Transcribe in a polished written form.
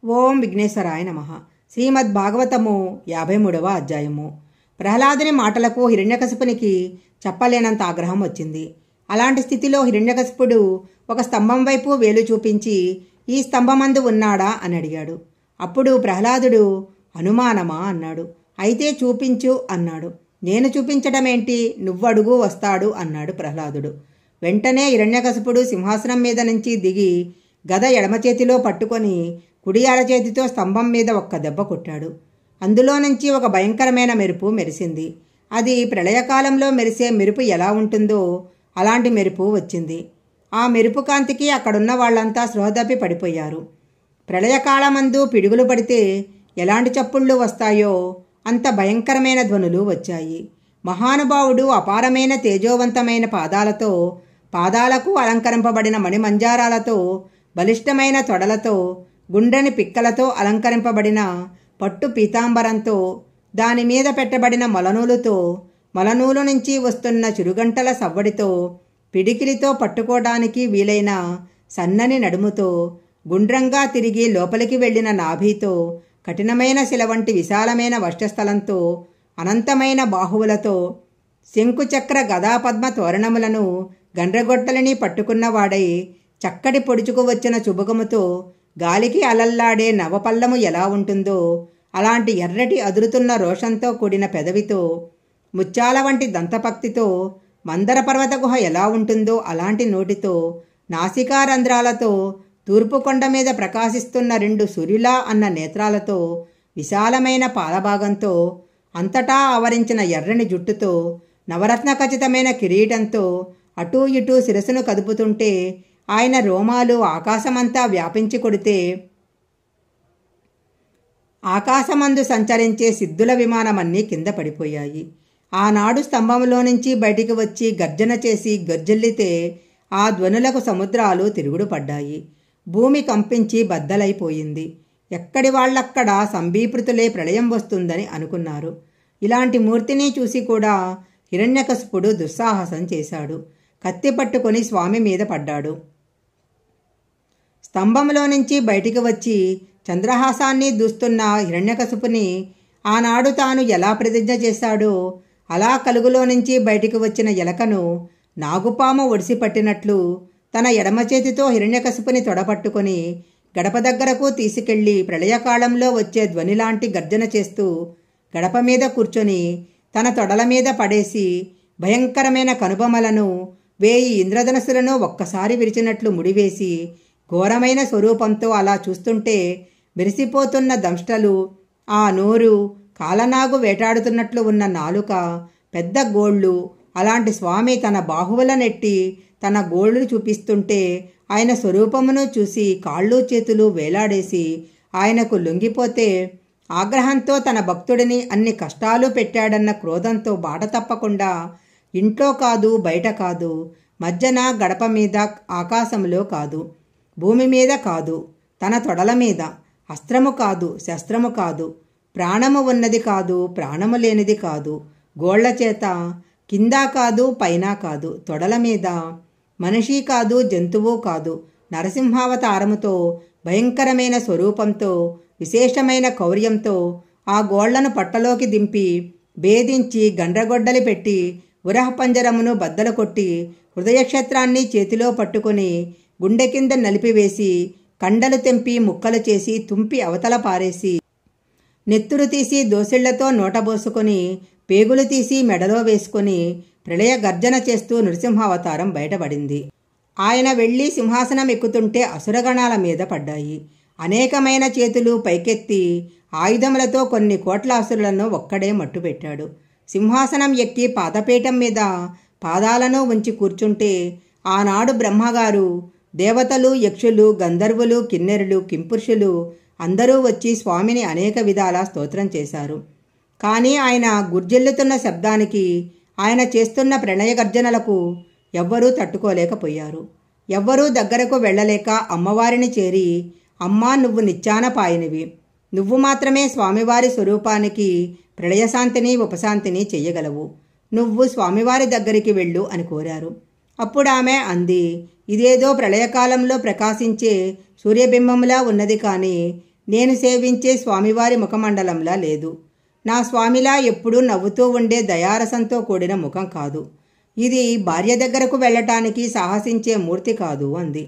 ఓం విఘ్నేశ్వరాయ నమః. శ్రీమద్భాగవతము 53వ అధ్యాయము. ప్రహ్లాదుని మాటలకు హిరణ్యకశిపునికి చెప్పలేనంత ఆగ్రహం వచ్చింది. అలాంటి స్థితిలో హిరణ్యకశిపుడు ఒక స్తంభం వైపు వేలు చూపించి, ఈ స్తంభమందు ఉన్నాడా అని అడిగాడు. అప్పుడు ప్రహ్లాదుడు, అనుమానమా అన్నాడు. అయితే చూపించు అన్నాడు. నేను చూపించడమేంటి, నువ్వడుగు వస్తాడు అన్నాడు ప్రహ్లాదుడు. వెంటనే హిరణ్యకశిపుడు సింహాసనం మీద నుంచి దిగి గద ఎడమ చేతిలో పట్టుకొని కుడి అరచేతితో స్తంభం మీద ఒక్క దెబ్బ కొట్టాడు. అందులో నుంచి ఒక భయంకరమైన మెరుపు మెరిసింది. అది ప్రళయకాలంలో మెరిసే మెరుపు ఎలా ఉంటుందో అలాంటి మెరుపు వచ్చింది. ఆ మెరుపు కాంతికి అక్కడున్న వాళ్లంతా స్పృహతప్పి పడిపోయారు. ప్రళయకాలమందు పిడుగులు పడితే ఎలాంటి చప్పుళ్ళు వస్తాయో అంత భయంకరమైన ధ్వనులు వచ్చాయి. మహానుభావుడు అపారమైన తేజోవంతమైన పాదాలతో, పాదాలకు అలంకరింపబడిన మణిమంజారాలతో, బలిష్టమైన తొడలతో, గుండ్రని పిక్కలతో అలంకరింపబడిన పట్టు పీతాంబరంతో, దానిమీద పెట్టబడిన మొలనూలుతో, మొలనూలు నుంచి వస్తున్న చిరుగంటల సవ్వడితో, పిడికిలితో పట్టుకోవడానికి వీలైన సన్నని నడుముతో, గుండ్రంగా తిరిగి లోపలికి వెళ్లిన నాభీతో, కఠినమైన శిల వంటి విశాలమైన వక్షస్థలంతో, అనంతమైన బాహువులతో, శంకుచక్ర గదాపద్మ తోరణములను గండ్రగొట్టలని పట్టుకున్నవాడై, చక్కటి పొడుచుకు వచ్చిన చుబుకముతో, గాలికి అలల్లాడే నవపల్లము ఎలా ఉంటుందో అలాంటి ఎర్రటి అదురుతున్న రోషంతో కూడిన పెదవితో, ముత్యాల వంటి దంతపక్తితో, మందర పర్వత గుహ ఎలా ఉంటుందో అలాంటి నోటితో, నాసికారంధ్రాలతో, తూర్పు కొండ మీద ప్రకాశిస్తున్న 2 సూర్యులా అన్న నేత్రాలతో, విశాలమైన పాలభాగంతో, అంతటా ఆవరించిన ఎర్రని జుట్టుతో, నవరత్న ఖచ్చితమైన కిరీటంతో, అటూ ఇటూ శిరస్సును కదుపుతుంటే ఆయన రోమాలు ఆకాశమంతా వ్యాపించి కొడితే ఆకాశమందు సంచరించే సిద్ధుల విమానమన్నీ కింద పడిపోయాయి. ఆనాడు స్తంభంలో నుంచి బయటికి వచ్చి గర్జన చేసి గర్జల్లితే ఆ ధ్వనులకు సముద్రాలు తిరుగుడు పడ్డాయి. భూమి కంపించి బద్దలైపోయింది. ఎక్కడి వాళ్ళక్కడ సంభీప్రుతులే ప్రళయం వస్తుందని అనుకున్నారు. ఇలాంటి మూర్తిని చూసి కూడా హిరణ్యకశిపుడు దుస్సాహసం చేశాడు. కత్తి పట్టుకొని స్వామి మీద పడ్డాడు. స్తంభంలో నుంచి బయటికి వచ్చి చంద్రహాసాన్ని దూస్తున్న హిరణ్యకశిపుని ఆనాడు తాను ఎలా ప్రతిజ్ఞ చేశాడో అలా కలుగులో నుంచి బయటికి వచ్చిన ఎలకను నాగుపాము ఒడిసి పట్టినట్లు తన ఎడమ చేతితో హిరణ్యకశిపుని తొడపట్టుకొని గడప దగ్గరకు తీసుకెళ్లి ప్రళయకాలంలో వచ్చే ధ్వనిలాంటి గర్జన చేస్తూ గడప మీద కూర్చొని తన తొడల మీద పడేసి భయంకరమైన కనుబొమలను 1000 ఇంద్రధనస్సులను ఒక్కసారి విరిచినట్లు ముడివేసి ఘోరమైన స్వరూపంతో అలా చూస్తుంటే మెరిసిపోతున్న దంష్టలు, ఆ నోరు, కాలనాగు వేటాడుతున్నట్లు ఉన్న నాలుక, పెద్ద గోళ్ళు, అలాంటి స్వామి తన బాహువుల నెట్టి తన గోళ్ళు చూపిస్తుంటే ఆయన స్వరూపమును చూసి కాళ్ళు చేతులు వేలాడేసి ఆయనకు లొంగిపోతే ఆగ్రహంతో తన భక్తుడిని అన్ని కష్టాలు పెట్టాడన్న క్రోధంతో బాట తప్పకుండా ఇంట్లో కాదు, బయట కాదు, మధ్యన గడప మీద, ఆకాశంలో కాదు, భూమి మీద కాదు, తన తొడల మీద, అస్త్రము కాదు, శస్త్రము కాదు, ప్రాణము ఉన్నది కాదు, ప్రాణము లేనిది కాదు, గోళ్ల చేత కింద కాదు, పైన కాదు, తొడల మీద, మనిషి కాదు, జంతువు కాదు, నరసింహావతారముతో, భయంకరమైన స్వరూపంతో, విశేషమైన కౌర్యంతో ఆ గోళ్లను పట్టలోకి దింపి భేదించి గండ్రగొడ్డలి పెట్టి ఉరహపంజరమును బద్దలు కొట్టి హృదయక్షేత్రాన్ని చేతిలో పట్టుకుని గుండె కింద నలిపివేసి కండలు తెంపి ముక్కలు చేసి తుంపి అవతల పారేసి నెత్తురు తీసి దోసిళ్లతో నోటబోసుకొని పేగులు తీసి మెడలో వేసుకొని ప్రళయ గర్జన చేస్తూ నృసింహావతారం బయటపడింది. ఆయన వెళ్లి సింహాసనం ఎక్కుతుంటే అసురగణాల మీద పడ్డాయి. అనేకమైన చేతులు పైకెత్తి ఆయుధములతో కొన్ని కోట్ల అసురులను ఒక్కడే మట్టుపెట్టాడు. సింహాసనం ఎక్కి పాదపీఠం మీద పాదాలను ఉంచి కూర్చుంటే ఆనాడు బ్రహ్మగారు, దేవతలు, యక్షులు, గంధర్వులు, కిన్నెరులు, కింపురుషులు అందరూ వచ్చి స్వామిని అనేక విధాల స్తోత్రం చేశారు. కానీ ఆయన గుర్జిల్లుతున్న శబ్దానికి, ఆయన చేస్తున్న ప్రణయ గర్జనలకు ఎవ్వరూ తట్టుకోలేకపోయారు. ఎవ్వరూ దగ్గరకు వెళ్లలేక అమ్మవారిని చేరి, అమ్మా, నువ్వు నిత్యానపాయనివి, నువ్వు మాత్రమే స్వామివారి స్వరూపానికి ప్రళయశాంతిని ఉపశాంతిని చెయ్యగలవు, నువ్వు స్వామివారి దగ్గరికి వెళ్ళు అని కోరారు. అప్పుడు ఆమె అంది, ఇదేదో ప్రళయకాలంలో ప్రకాశించే సూర్యబింబంలా ఉన్నది, కానీ నేను సేవించే స్వామివారి ముఖమండలంలా లేదు. నా స్వామిలా ఎప్పుడూ నవ్వుతూ ఉండే దయారసంతో కూడిన ముఖం కాదు. ఇది భార్య దగ్గరకు వెళ్ళటానికి సాహసించే మూర్తి కాదు అంది.